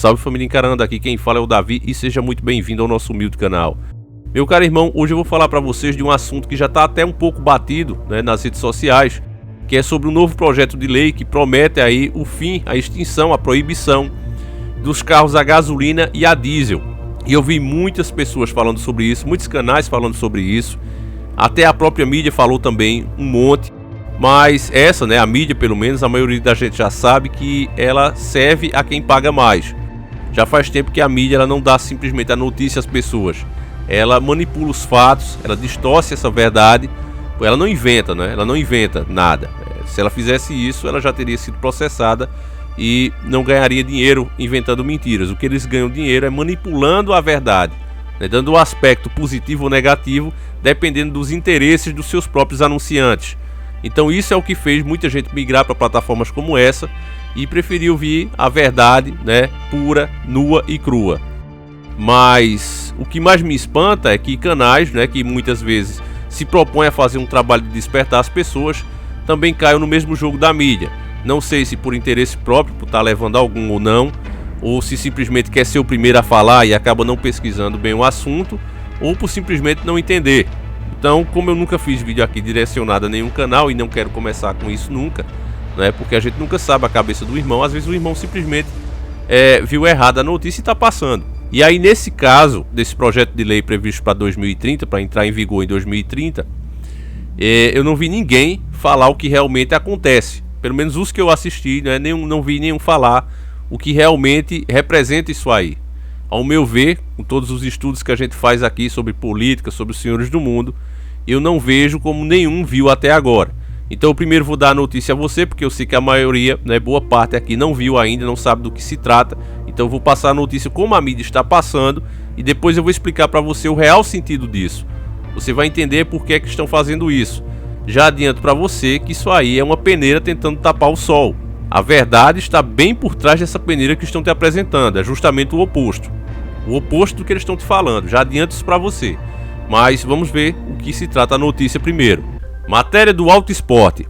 salve família encarando, aqui quem fala é o Davi e seja muito bem-vindo ao nosso humilde canal. Meu caro irmão, hoje eu vou falar para vocês de um assunto que já está até um pouco batido, nas redes sociais, que é sobre um novo projeto de lei que promete aí o fim, a extinção, a proibição dos carros a gasolina e a diesel. E eu vi muitas pessoas falando sobre isso, muitos canais falando sobre isso, até a própria mídia falou também um monte. Mas essa, a mídia pelo menos, a maioria da gente já sabe que ela serve a quem paga mais. Já faz tempo que a mídia ela não dá simplesmente a notícia às pessoas. Ela manipula os fatos, ela distorce essa verdade, ela não inventa, Ela não inventa nada. Se ela fizesse isso, ela já teria sido processada e não ganharia dinheiro inventando mentiras. O que eles ganham dinheiro é manipulando a verdade, dando um aspecto positivo ou negativo, dependendo dos interesses dos seus próprios anunciantes. Então isso é o que fez muita gente migrar para plataformas como essa e preferiu vir a verdade, pura, nua e crua. Mas o que mais me espanta é que canais, que muitas vezes se propõem a fazer um trabalho de despertar as pessoas, também caiam no mesmo jogo da mídia. Não sei se por interesse próprio, por estar levando algum ou não, ou se simplesmente quer ser o primeiro a falar e acaba não pesquisando bem o assunto, ou por simplesmente não entender. Então, como eu nunca fiz vídeo aqui direcionado a nenhum canal e não quero começar com isso nunca, porque a gente nunca sabe a cabeça do irmão, às vezes o irmão simplesmente viu errado a notícia e está passando. E aí nesse caso, desse projeto de lei previsto para 2030, para entrar em vigor em 2030, eu não vi ninguém falar o que realmente acontece. Pelo menos os que eu assisti, não vi nenhum falar o que realmente representa isso aí. Ao meu ver, com todos os estudos que a gente faz aqui sobre política, sobre os senhores do mundo, eu não vejo como nenhum viu até agora. Então eu primeiro vou dar a notícia a você, porque eu sei que a maioria, boa parte aqui não viu ainda, não sabe do que se trata. Então eu vou passar a notícia como a mídia está passando e depois eu vou explicar para você o real sentido disso. Você vai entender por que é que estão fazendo isso. Já adianto para você que isso aí é uma peneira tentando tapar o sol. A verdade está bem por trás dessa peneira que estão te apresentando, é justamente o oposto. O oposto do que eles estão te falando, já adianto isso para você. Mas vamos ver o que se trata a notícia primeiro. Matéria do Auto Esporte.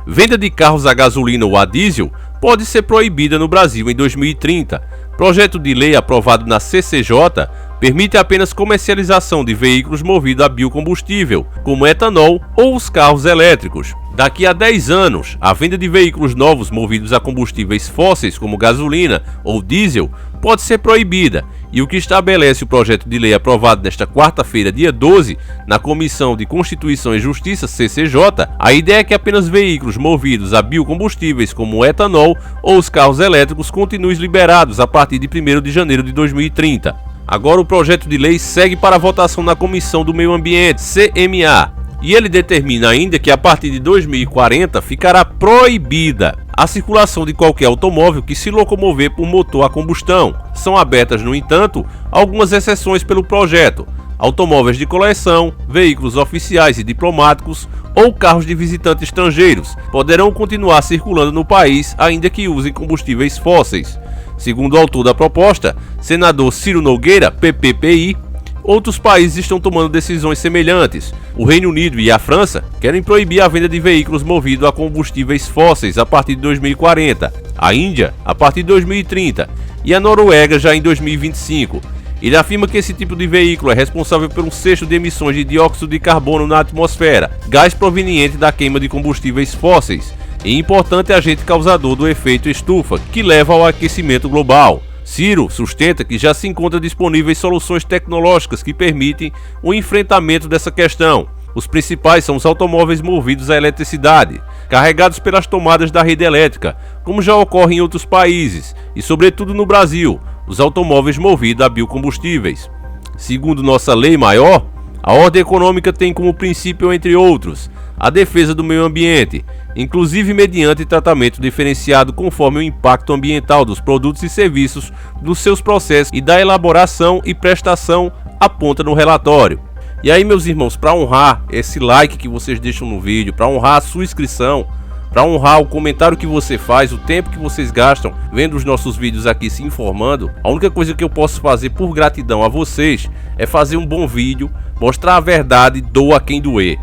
Venda de carros a gasolina ou a diesel pode ser proibida no Brasil em 2030. Projeto de lei aprovado na CCJ permite apenas comercialização de veículos movidos a biocombustível, como etanol ou os carros elétricos. Daqui a 10 anos, a venda de veículos novos movidos a combustíveis fósseis, como gasolina ou diesel, pode ser proibida. E o que estabelece o projeto de lei aprovado nesta quarta-feira, dia 12, na Comissão de Constituição e Justiça, CCJ, a ideia é que apenas veículos movidos a biocombustíveis, como o etanol ou os carros elétricos, continuem liberados a partir de 1º de janeiro de 2030. Agora o projeto de lei segue para a votação na Comissão do Meio Ambiente, CMA, e ele determina ainda que a partir de 2040 ficará proibida a circulação de qualquer automóvel que se locomover por motor a combustão. São abertas, no entanto, algumas exceções pelo projeto: automóveis de coleção, veículos oficiais e diplomáticos ou carros de visitantes estrangeiros poderão continuar circulando no país ainda que usem combustíveis fósseis. Segundo o autor da proposta, senador Ciro Nogueira, PPPI, outros países estão tomando decisões semelhantes. O Reino Unido e a França querem proibir a venda de veículos movidos a combustíveis fósseis a partir de 2040, a Índia a partir de 2030 e a Noruega já em 2025. Ele afirma que esse tipo de veículo é responsável por 1/6 de emissões de dióxido de carbono na atmosfera, gás proveniente da queima de combustíveis fósseis, e importante agente causador do efeito estufa, que leva ao aquecimento global. Ciro sustenta que já se encontram disponíveis soluções tecnológicas que permitem o enfrentamento dessa questão. Os principais são os automóveis movidos à eletricidade, carregados pelas tomadas da rede elétrica, como já ocorre em outros países, e sobretudo no Brasil, os automóveis movidos a biocombustíveis. Segundo nossa lei maior, a ordem econômica tem como princípio, entre outros, a defesa do meio ambiente, inclusive mediante tratamento diferenciado conforme o impacto ambiental dos produtos e serviços, dos seus processos e da elaboração e prestação, aponta no relatório. E aí, meus irmãos, para honrar esse like que vocês deixam no vídeo, para honrar a sua inscrição, para honrar o comentário que você faz, o tempo que vocês gastam vendo os nossos vídeos aqui se informando, a única coisa que eu posso fazer por gratidão a vocês é fazer um bom vídeo, mostrar a verdade, doa quem doer.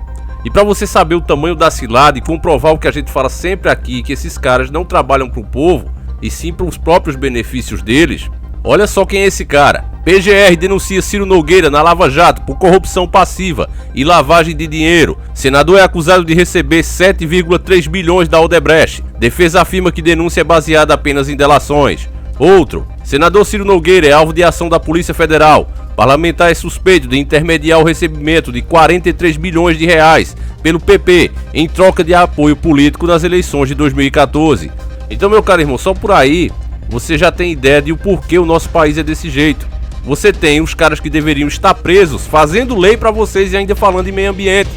E para você saber o tamanho da cilada e comprovar o que a gente fala sempre aqui, que esses caras não trabalham para o povo, e sim para os próprios benefícios deles, Olha só quem é esse cara. PGR denuncia Ciro Nogueira na Lava Jato por corrupção passiva e lavagem de dinheiro. Senador é acusado de receber 7,3 bilhões da Odebrecht. Defesa afirma que denúncia é baseada apenas em delações. Outro. Senador Ciro Nogueira é alvo de ação da Polícia Federal. Parlamentar é suspeito de intermediar o recebimento de 43 bilhões de reais pelo PP em troca de apoio político nas eleições de 2014. Então, meu caro irmão, só por aí você já tem ideia de o porquê o nosso país é desse jeito. Você tem os caras que deveriam estar presos fazendo lei para vocês e ainda falando em meio ambiente.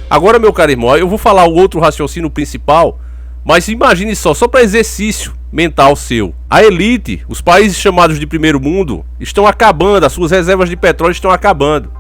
Agora, meu caro irmão, eu vou falar o outro raciocínio principal, mas imagine só para exercício mental seu. A elite, os países chamados de primeiro mundo, estão acabando, as suas reservas de petróleo estão acabando.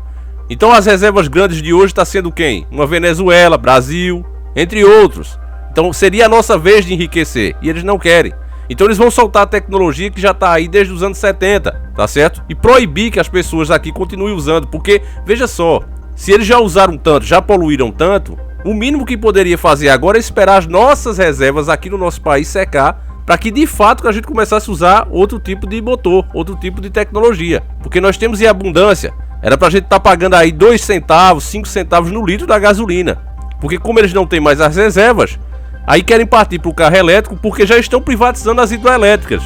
Então as reservas grandes de hoje está sendo quem? Uma Venezuela, Brasil, entre outros. Então seria a nossa vez de enriquecer, e eles não querem. Então eles vão soltar a tecnologia que já está aí desde os anos 70, tá certo? E proibir que as pessoas aqui continuem usando, porque, veja só, se eles já usaram tanto, já poluíram tanto, o mínimo que poderia fazer agora é esperar as nossas reservas aqui no nosso país secar, para que de fato a gente começasse a usar outro tipo de motor, outro tipo de tecnologia. Porque nós temos em abundância, era pra gente estar pagando aí 2 centavos, 5 centavos no litro da gasolina. Porque como eles não têm mais as reservas, aí querem partir para o carro elétrico porque já estão privatizando as hidroelétricas.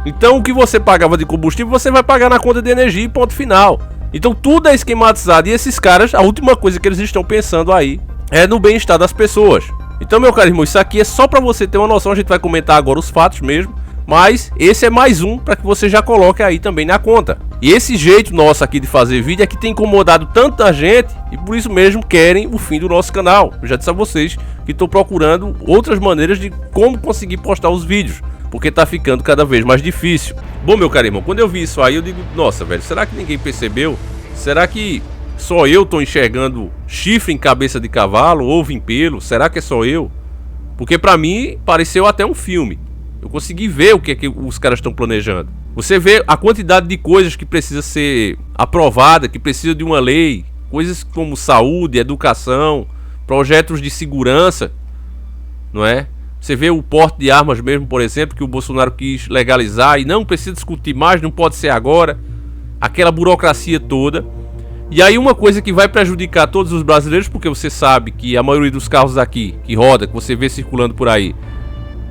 Então o que você pagava de combustível você vai pagar na conta de energia e ponto final. Então tudo é esquematizado e esses caras, a última coisa que eles estão pensando aí é no bem-estar das pessoas. Então, meu caro irmão, isso aqui é só para você ter uma noção, a gente vai comentar agora os fatos mesmo, mas esse é mais um para que você já coloque aí também na conta. E esse jeito nosso aqui de fazer vídeo é que tem incomodado tanta gente e por isso mesmo querem o fim do nosso canal. Eu já disse a vocês que estou procurando outras maneiras de como conseguir postar os vídeos, porque tá ficando cada vez mais difícil. Bom, meu caro irmão, quando eu vi isso aí eu digo, nossa velho, será que ninguém percebeu? Será que só eu tô enxergando chifre em cabeça de cavalo, ovo em pelo? Será que é só eu? Porque pra mim pareceu até um filme. Eu consegui ver o que é que os caras estão planejando. Você vê a quantidade de coisas que precisa ser aprovada, que precisa de uma lei. Coisas como saúde, educação, projetos de segurança, não é? Você vê o porte de armas mesmo, por exemplo, que o Bolsonaro quis legalizar e não precisa discutir mais, não pode ser agora. Aquela burocracia toda. E aí uma coisa que vai prejudicar todos os brasileiros, porque você sabe que a maioria dos carros aqui, que roda, que você vê circulando por aí,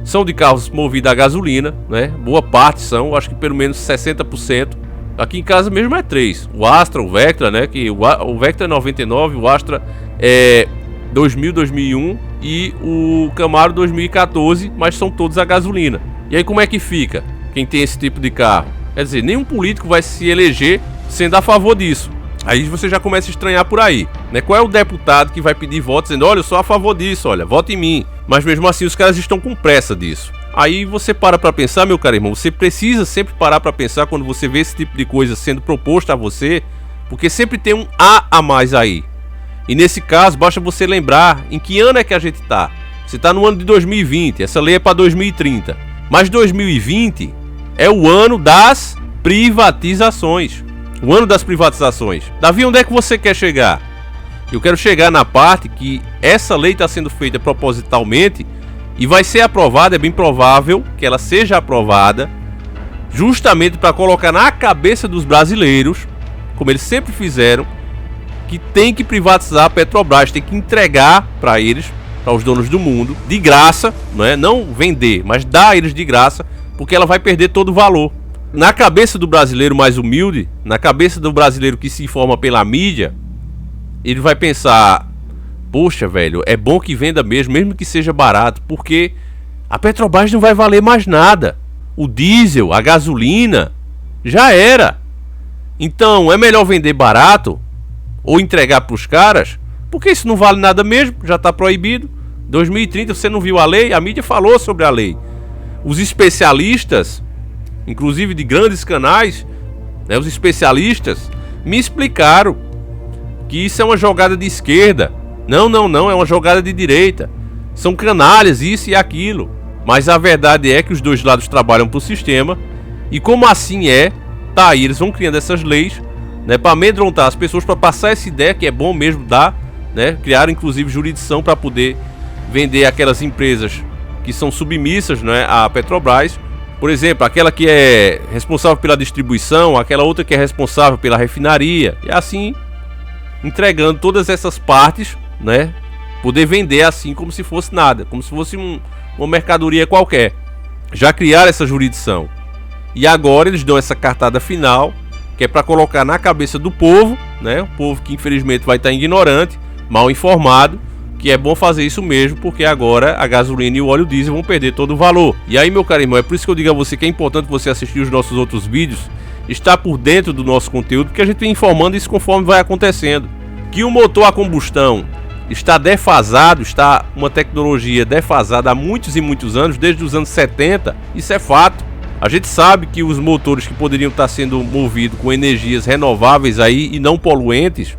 são de carros movidos a gasolina, né? Boa parte são, acho que pelo menos 60%. Aqui em casa mesmo é 3. O Astra, o Vectra, né? Que o Vectra é 99, o Astra é 2000, 2001 e o Camaro 2014, mas são todos a gasolina. E aí como é que fica quem tem esse tipo de carro? Quer dizer, nenhum político vai se eleger sendo a favor disso. Aí você já começa a estranhar por aí, né? Qual é o deputado que vai pedir voto dizendo, olha, eu sou a favor disso, olha, vote em mim. Mas mesmo assim os caras estão com pressa disso. Aí você para pra pensar, meu caro irmão, você precisa sempre parar pra pensar quando você vê esse tipo de coisa sendo proposta a você, porque sempre tem um a mais aí. E nesse caso, basta você lembrar em que ano é que a gente tá. Você tá no ano de 2020, essa lei é pra 2030. Mas 2020 é o ano das privatizações. O ano das privatizações. Davi, onde é que você quer chegar? Eu quero chegar na parte que essa lei está sendo feita propositalmente e vai ser aprovada, é bem provável que ela seja aprovada, justamente para colocar na cabeça dos brasileiros, como eles sempre fizeram, que tem que privatizar a Petrobras, tem que entregar para eles, para os donos do mundo, de graça, não vender, mas dar a eles de graça, porque ela vai perder todo o valor. Na cabeça do brasileiro mais humilde, na cabeça do brasileiro que se informa pela mídia, ele vai pensar, poxa velho, é bom que venda mesmo que seja barato, porque a Petrobras não vai valer mais nada. O diesel, a gasolina, já era. Então é melhor vender barato ou entregar para os caras, porque isso não vale nada mesmo, já está proibido. 2030 você não viu a lei? A mídia falou sobre a lei. Os especialistas, inclusive de grandes canais, né, os especialistas me explicaram que isso é uma jogada de esquerda. Não, é uma jogada de direita. São canalhas, isso e aquilo. Mas a verdade é que os dois lados trabalham para o sistema. E como assim tá aí, eles vão criando essas leis, né, para amedrontar as pessoas, para passar essa ideia que é bom mesmo dar, né, criaram inclusive jurisdição para poder vender aquelas empresas que são submissas, né, à Petrobras. Por exemplo, aquela que é responsável pela distribuição, aquela outra que é responsável pela refinaria, e assim entregando todas essas partes, né? Poder vender assim como se fosse nada, como se fosse uma mercadoria qualquer. Já criaram essa jurisdição. E agora eles dão essa cartada final, que é para colocar na cabeça do povo, né? O povo que infelizmente vai estar ignorante, mal informado, que é bom fazer isso mesmo, porque agora a gasolina e o óleo diesel vão perder todo o valor. E aí, meu caro irmão, é por isso que eu digo a você que é importante você assistir os nossos outros vídeos, estar por dentro do nosso conteúdo, porque a gente vem informando isso conforme vai acontecendo. Que o motor a combustão está defasado, está uma tecnologia defasada há muitos e muitos anos, desde os anos 70, isso é fato. A gente sabe que os motores que poderiam estar sendo movidos com energias renováveis aí e não poluentes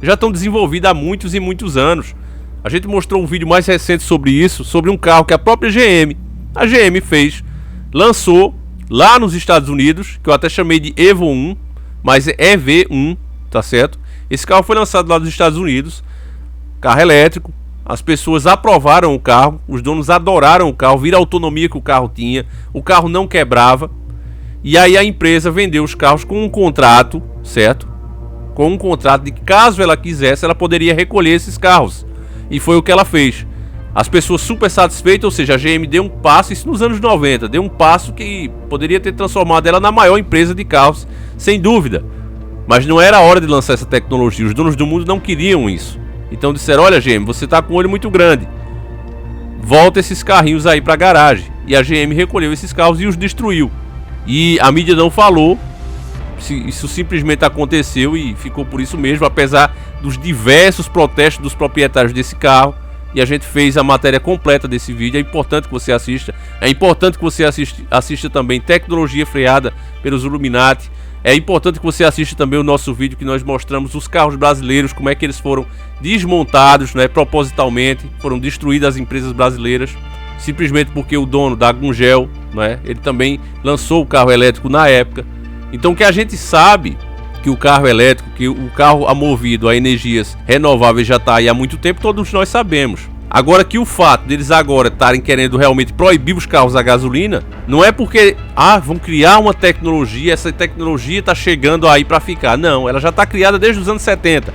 já estão desenvolvidos há muitos e muitos anos. A gente mostrou um vídeo mais recente sobre isso, sobre um carro que a própria a GM fez, lançou lá nos Estados Unidos, que eu até chamei de Evo 1, mas é EV1, tá certo? Esse carro foi lançado lá nos Estados Unidos, carro elétrico, as pessoas aprovaram o carro, os donos adoraram o carro, viram a autonomia que o carro tinha, o carro não quebrava, e aí a empresa vendeu os carros com um contrato, certo? Com um contrato de que caso ela quisesse, ela poderia recolher esses carros, e foi o que ela fez. As pessoas super satisfeitas, ou seja, a GM deu um passo, isso nos anos 90, deu um passo que poderia ter transformado ela na maior empresa de carros, sem dúvida. Mas não era a hora de lançar essa tecnologia, os donos do mundo não queriam isso. Então disseram, olha GM, você tá com um olho muito grande, volta esses carrinhos aí pra garagem. E a GM recolheu esses carros e os destruiu. E a mídia não falou, isso simplesmente aconteceu e ficou por isso mesmo, apesar dos diversos protestos dos proprietários desse carro. E a gente fez a matéria completa desse vídeo, é importante que você assista. É importante que você assista também Tecnologia Freada pelos Illuminati. É importante que você assista também o nosso vídeo que nós mostramos os carros brasileiros, como é que eles foram desmontados, né, propositalmente, foram destruídas as empresas brasileiras, simplesmente porque o dono da Gungel, né, ele também lançou o carro elétrico na época. Então que a gente sabe que o carro elétrico, que o carro movido a energias renováveis já está aí há muito tempo, todos nós sabemos. Agora que o fato deles agora estarem querendo realmente proibir os carros a gasolina, não é porque, vão criar uma tecnologia, essa tecnologia está chegando aí para ficar. Não, ela já está criada desde os anos 70.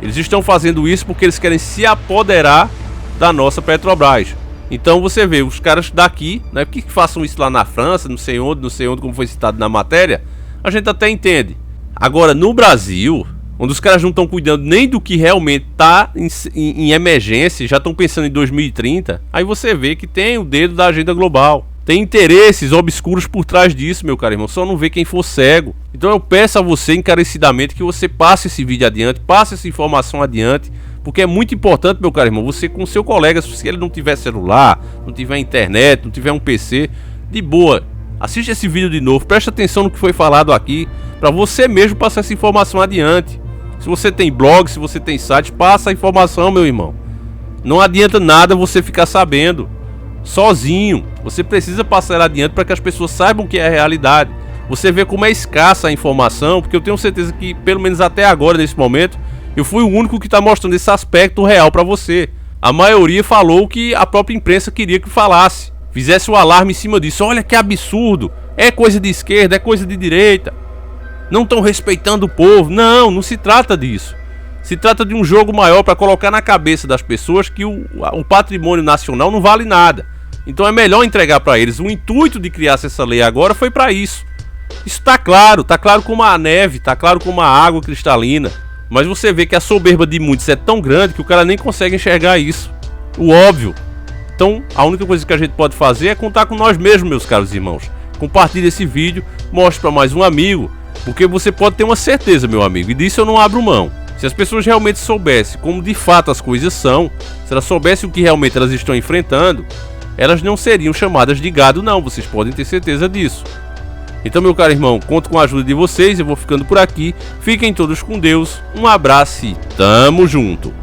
Eles estão fazendo isso porque eles querem se apoderar da nossa Petrobras. Então você vê, os caras daqui, né, que façam isso lá na França, não sei onde, como foi citado na matéria, a gente até entende. Agora, no Brasil, onde os caras não estão cuidando nem do que realmente está em emergência, já estão pensando em 2030, aí você vê que tem o dedo da agenda global. Tem interesses obscuros por trás disso, meu caro irmão, só não vê quem for cego. Então eu peço a você encarecidamente que você passe esse vídeo adiante, passe essa informação adiante, porque é muito importante, meu caro irmão, você com seu colega, se ele não tiver celular, não tiver internet, não tiver um PC, de boa, assiste esse vídeo de novo, preste atenção no que foi falado aqui, para você mesmo passar essa informação adiante. Se você tem blog, se você tem site, passa a informação, meu irmão. Não adianta nada você ficar sabendo sozinho. Você precisa passar ela adiante para que as pessoas saibam o que é a realidade. Você vê como é escassa a informação, porque eu tenho certeza que, pelo menos até agora, nesse momento, eu fui o único que está mostrando esse aspecto real para você. A maioria falou que a própria imprensa queria que falasse, fizesse o alarme em cima disso. Olha que absurdo, é coisa de esquerda, é coisa de direita, não estão respeitando o povo. Não, não se trata disso. Se trata de um jogo maior para colocar na cabeça das pessoas que o patrimônio nacional não vale nada. Então é melhor entregar para eles. O intuito de criar essa lei agora foi para isso. Isso tá claro como a neve, tá claro como a água cristalina. Mas você vê que a soberba de muitos é tão grande que o cara nem consegue enxergar isso. O óbvio. Então a única coisa que a gente pode fazer é contar com nós mesmos, meus caros irmãos. Compartilhe esse vídeo, mostre para mais um amigo, porque você pode ter uma certeza, meu amigo, e disso eu não abro mão. Se as pessoas realmente soubessem como de fato as coisas são, se elas soubessem o que realmente elas estão enfrentando, elas não seriam chamadas de gado não, vocês podem ter certeza disso. Então, meu caro irmão, conto com a ajuda de vocês, eu vou ficando por aqui, fiquem todos com Deus, um abraço e tamo junto!